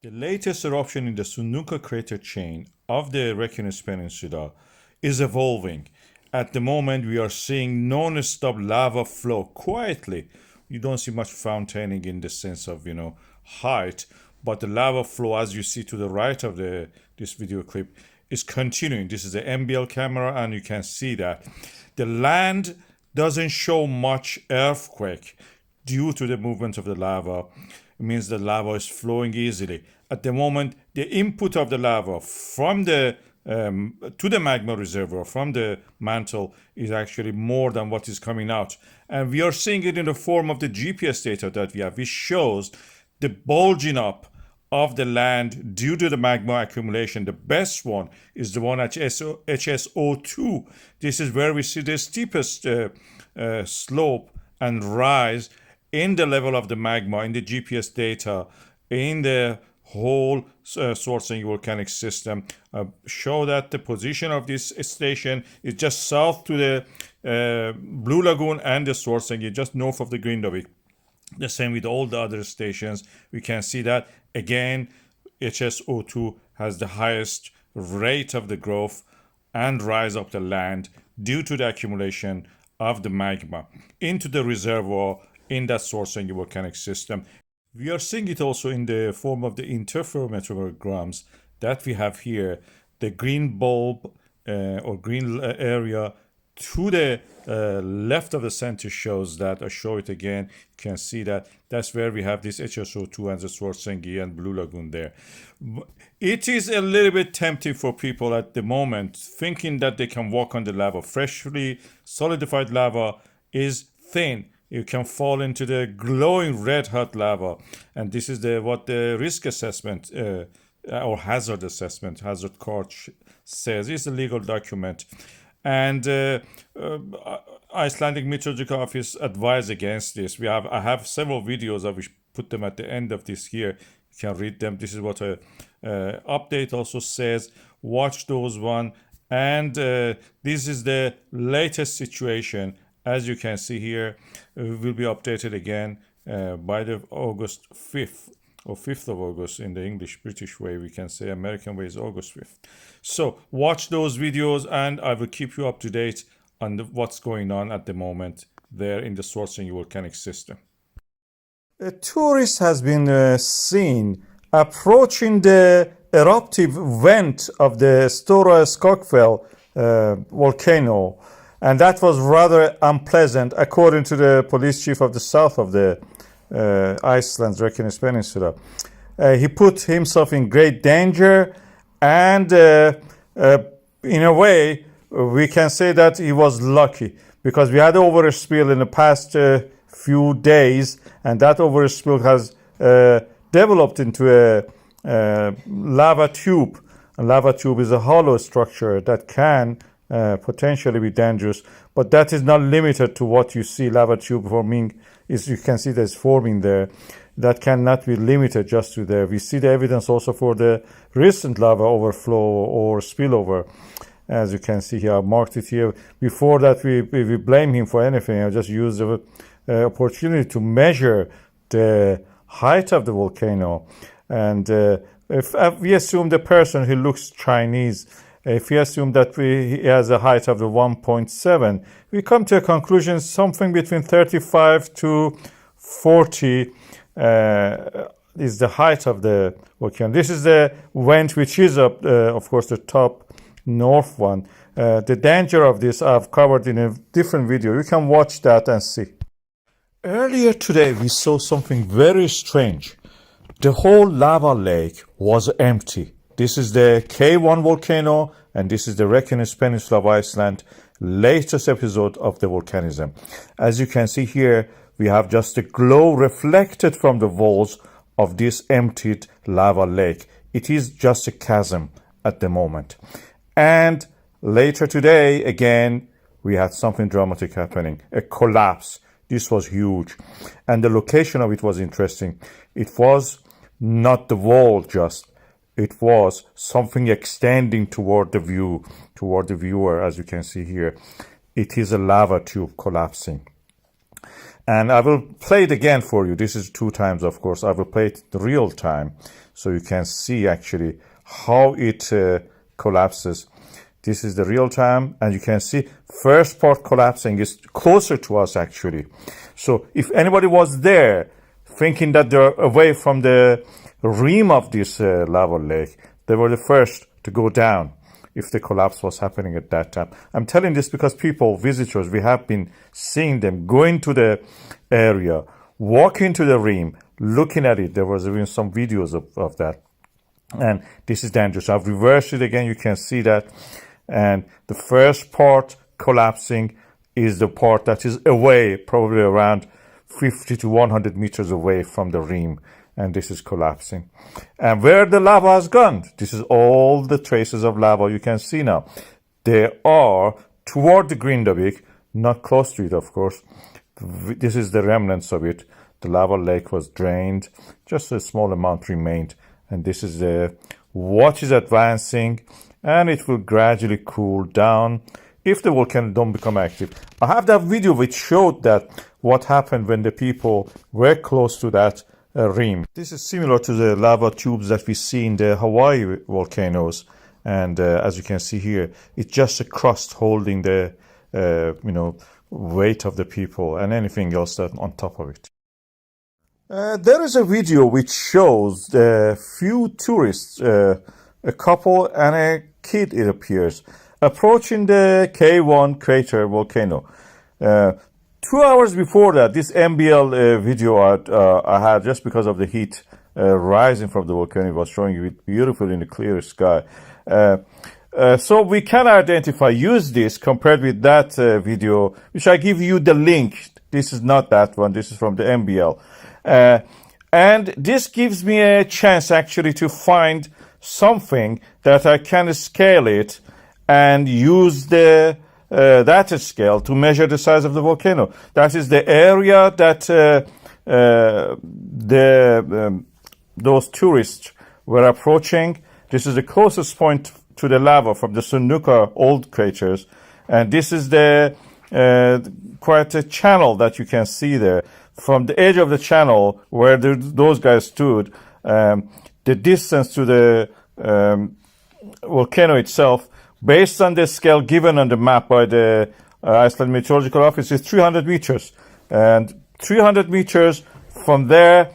The latest eruption in the Sundhnúk crater chain of the Reykjanes Peninsula is evolving. At the moment, we are seeing non-stop lava flow quietly. You don't see much fountaining in the sense of, height, but the lava flow, as you see to the right of this video clip, is continuing. This is the MBL camera, and you can see that. The land doesn't show much earthquake due to the movement of the lava. It means the lava is flowing easily. At the moment, the input of the lava from the to the magma reservoir from the mantle is actually more than what is coming out. And we are seeing it in the form of the GPS data that we have, which shows the bulging up of the land due to the magma accumulation. The best one is the one at HS02. This is where we see the steepest slope and rise in the level of the magma in the GPS data in the whole Svartsengi volcanic system. Show that the position of this station is just south to the Blue Lagoon and the Svartsengi, just north of the Grindavik. The same with all the other stations. We can see that again HS02 has the highest rate of the growth and rise of the land due to the accumulation of the magma into the reservoir in that Svartsengi volcanic system. We are seeing it also in the form of the interferometrograms that we have here. The green bulb or green area to the left of the center shows that. I show it again. You can see that. That's where we have this HSO2 and the Svartsengi and Blue Lagoon there. It is a little bit tempting for people at the moment, thinking that they can walk on the lava. Freshly solidified lava is thin. You can fall into the glowing red hot lava, and this is what the risk assessment or hazard assessment, hazard card says. It's a legal document, and Icelandic Meteorological Office advise against this. I have several videos. I will put them at the end of this here. You can read them. This is what a update also says. Watch those one, and this is the latest situation. As you can see here, will be updated again by the August 5th, or 5th of August in the English British way. We can say American way is August 5th. So watch those videos, and I will keep you up to date on what's going on at the moment there in the Svartsengi volcanic system. A tourist has been seen approaching the eruptive vent of the Stora Skógfell volcano. And that was rather unpleasant, according to the police chief of the south of the Iceland's Reykjanes Peninsula. He put himself in great danger, and in a way, we can say that he was lucky, because we had overspill in the past few days, and that overspill has developed into a lava tube. A lava tube is a hollow structure that can potentially be dangerous, but that is not limited to what you see lava tube forming. Is you can see there's forming there. That cannot be limited just to there. We see the evidence also for the recent lava overflow or spillover. As you can see here, I marked it here. Before that, we blame him for anything. I just used the opportunity to measure the height of the volcano. And if we assume the person who looks Chinese, if we assume that he has a height of the 1.7, we come to a conclusion something between 35 to 40 is the height of the volcano. This is the vent, which is up, of course, the top north one. The danger of this I've covered in a different video. You can watch that and see. Earlier today, we saw something very strange. The whole lava lake was empty. This is the K1 volcano, and this is the Reykjanes Peninsula of Iceland, latest episode of the volcanism. As you can see here, we have just the glow reflected from the walls of this emptied lava lake. It is just a chasm at the moment. And later today, again, we had something dramatic happening, a collapse. This was huge. And the location of it was interesting. It was not the wall just. It was something extending toward the viewer, as you can see here. It is a lava tube collapsing. And I will play it again for you. This is 2 times, of course. I will play it in real time so you can see actually how it collapses. This is the real time, and you can see first part collapsing is closer to us actually. So if anybody was there thinking that they're away from the rim of this lava lake, they were the first to go down if the collapse was happening at that time. I'm telling this because people, visitors, we have been seeing them going to the area, walking to the rim, looking at it. There was even some videos of that. And this is dangerous. I've reversed it again. You can see that. And the first part collapsing is the part that is away, probably around 50 to 100 meters away from the rim. And this is collapsing. And where the lava has gone, this is all the traces of lava you can see now. They are toward the Grindavik, not close to it, of course. This is the remnants of it. The lava lake was drained. Just a small amount remained. And this is what is advancing. And it will gradually cool down if the volcano don't become active. I have that video which showed that what happened when the people were close to that rim. This is similar to the lava tubes that we see in the Hawaii volcanoes. And as you can see here, it's just a crust holding the weight of the people and anything else that on top of it. There is a video which shows a few tourists, a couple and a kid, it appears, approaching the K1 crater volcano. 2 hours before that, this MBL video I had, just because of the heat rising from the volcano, was showing it beautifully in the clear sky. So we can use this compared with that video, which I give you the link. This is not that one. This is from the MBL. And this gives me a chance actually to find something that I can scale it and use the that scale to measure the size of the volcano. That is the area that those tourists were approaching. This is the closest point to the lava from the Sundhnúk old craters, and this is the quite a channel that you can see there. From the edge of the channel where those guys stood, the distance to the volcano itself, based on the scale given on the map by the Iceland Meteorological Office, is 300 meters. And 300 meters from there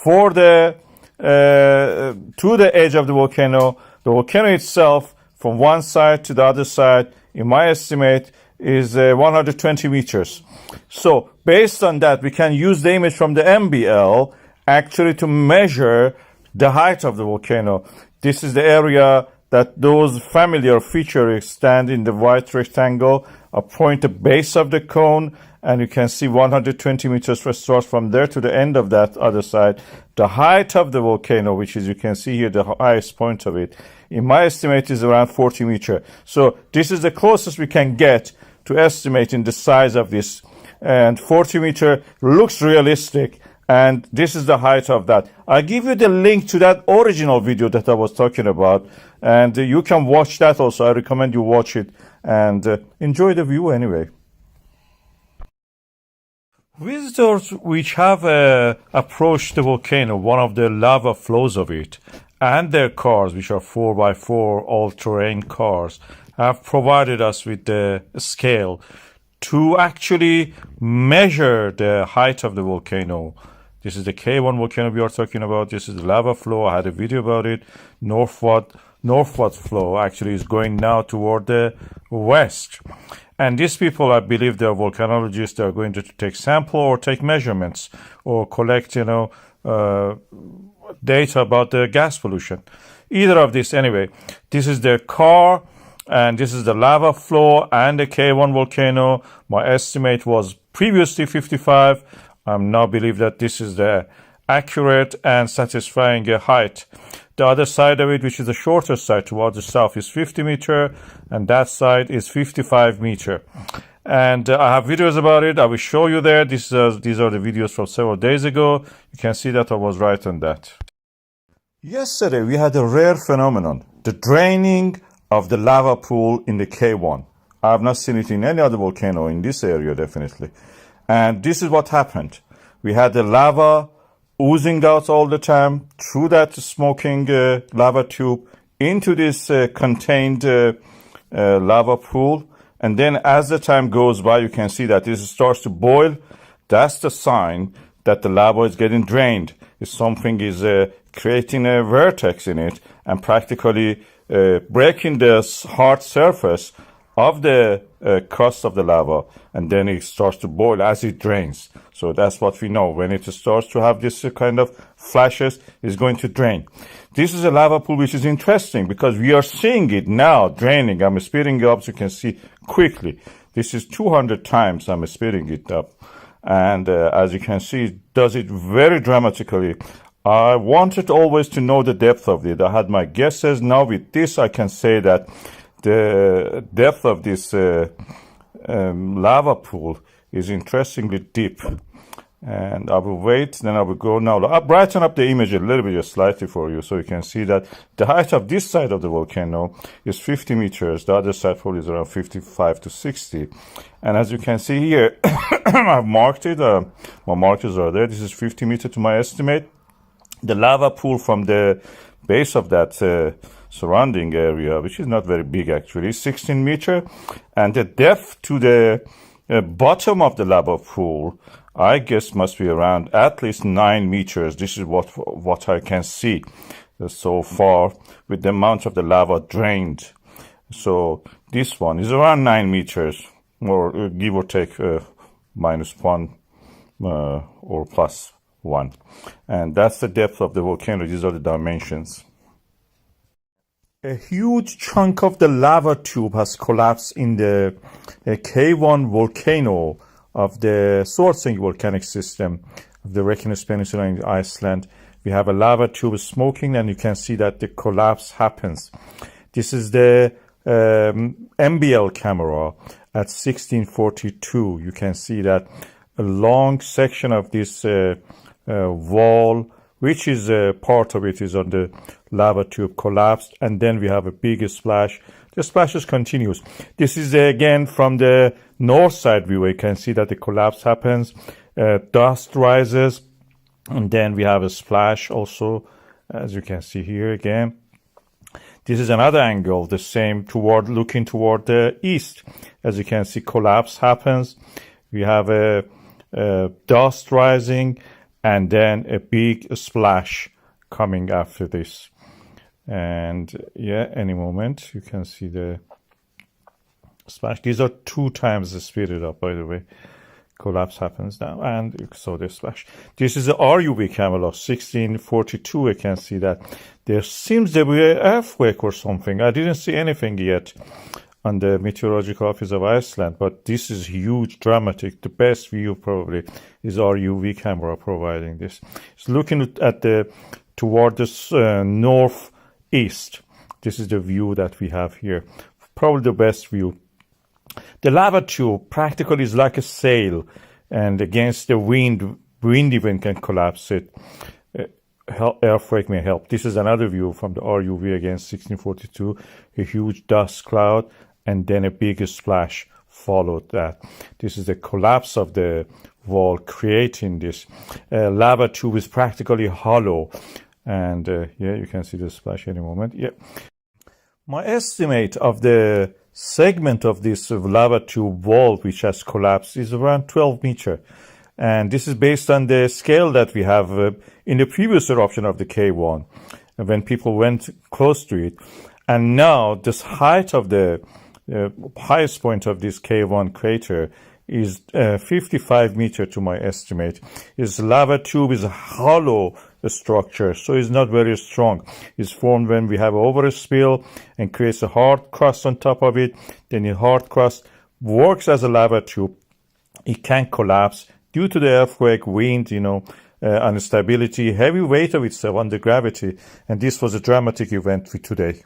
for the to the edge of the volcano itself, from one side to the other side, in my estimate, is 120 meters. So based on that, we can use the image from the MBL actually to measure the height of the volcano. This is the area that those familiar features stand in the white rectangle, point the base of the cone, and you can see 120 meters starts from there to the end of that other side. The height of the volcano, which is, you can see here, the highest point of it, in my estimate, is around 40 meters. So this is the closest we can get to estimating the size of this. And 40 meter looks realistic, and this is the height of that. I'll give you the link to that original video that I was talking about, and you can watch that also. I recommend you watch it and enjoy the view anyway. Visitors which have approached the volcano, one of the lava flows of it, and their cars, which are 4x4 all-terrain cars, have provided us with the scale to actually measure the height of the volcano. This is the K1 volcano we are talking about. This is the lava flow. I had a video about it. Northward flow actually is going now toward the west. And these people, I believe, they are volcanologists. They are going to take sample or take measurements or collect, data about the gas pollution. Either of this, anyway. This is their car, and this is the lava flow and the K1 volcano. My estimate was previously 55. I now believe that this is the accurate and satisfying height. The other side of it, which is the shorter side towards the south, is 50 meter, and that side is 55 meter. And I have videos about it. I will show you there. These are the videos from several days ago. You can see that I was right on that. Yesterday, we had a rare phenomenon, the draining of the lava pool in the K1. I have not seen it in any other volcano in this area, definitely. And this is what happened. We had the lava oozing out all the time through that smoking lava tube into this contained lava pool. And then as the time goes by, you can see that this starts to boil. That's the sign that the lava is getting drained. If something is creating a vertex in it and practically breaking the hard surface of the crust of the lava, and then it starts to boil as it drains. So that's what we know. When it starts to have this kind of flashes, it's going to drain. This is a lava pool which is interesting because we are seeing it now draining. I'm speeding it up so you can see quickly. This is 200 times I'm speeding it up. And as you can see, it does it very dramatically. I wanted always to know the depth of it. I had my guesses. Now with this, I can say that the depth of this lava pool is interestingly deep. And I will wait, then I will go now. I'll brighten up the image a little bit, just slightly for you, so you can see that the height of this side of the volcano is 50 meters. The other side probably is around 55 to 60. And as you can see here, I've marked it. My markers are there. This is 50 meters to my estimate. The lava pool from the base of that surrounding area, which is not very big actually, 16 meters. And the depth to the bottom of the lava pool, I guess, must be around at least 9 meters. This is what I can see so far with the amount of the lava drained. So this one is around 9 meters, or give or take -1 or +1. And that's the depth of the volcano. These are the dimensions. A huge chunk of the lava tube has collapsed in the K1 volcano of the Svartsengi volcanic system of the Reykjanes Peninsula in Iceland. We have a lava tube smoking, and you can see that the collapse happens. This is the MBL camera at 1642. You can see that a long section of this wall, which is part of it, is on the lava tube collapsed, and then we have a big splash. The splashes continues. This is again from the north side view. You can see that the collapse happens, dust rises, and then we have a splash also, as you can see here again. This is another angle, the same, looking toward the east. As you can see, collapse happens. We have a dust rising, and then a big splash coming after this. And yeah, any moment you can see the splash. These are 2 times the speeded up, by the way. Collapse happens now, and you saw the splash. This is the RUV camera of 1642. I can see that there seems to be an earthquake or something. I didn't see anything yet on the Meteorological Office of Iceland, but this is huge, dramatic. The best view probably is RUV camera providing this. It's looking at toward the northeast. This is the view that we have here. Probably the best view. The lava tube practically is like a sail, and against the wind even can collapse it. Earthquake may help. This is another view from the RUV again, 1642. A huge dust cloud, and then a big splash followed that. This is the collapse of the wall, creating this. Lava tube is practically hollow, and yeah, you can see the splash any moment. Yeah. My estimate of the segment of this lava tube wall which has collapsed is around 12 meters. And this is based on the scale that we have in the previous eruption of the K1, when people went close to it. And now this height of the highest point of this K1 crater is 55 meters to my estimate. This lava tube is a hollow structure, so it's not very strong. It's formed when we have overspill and creates a hard crust on top of it. Then the hard crust works as a lava tube. It can collapse due to the earthquake, wind, instability, heavy weight of itself under gravity. And this was a dramatic event for today.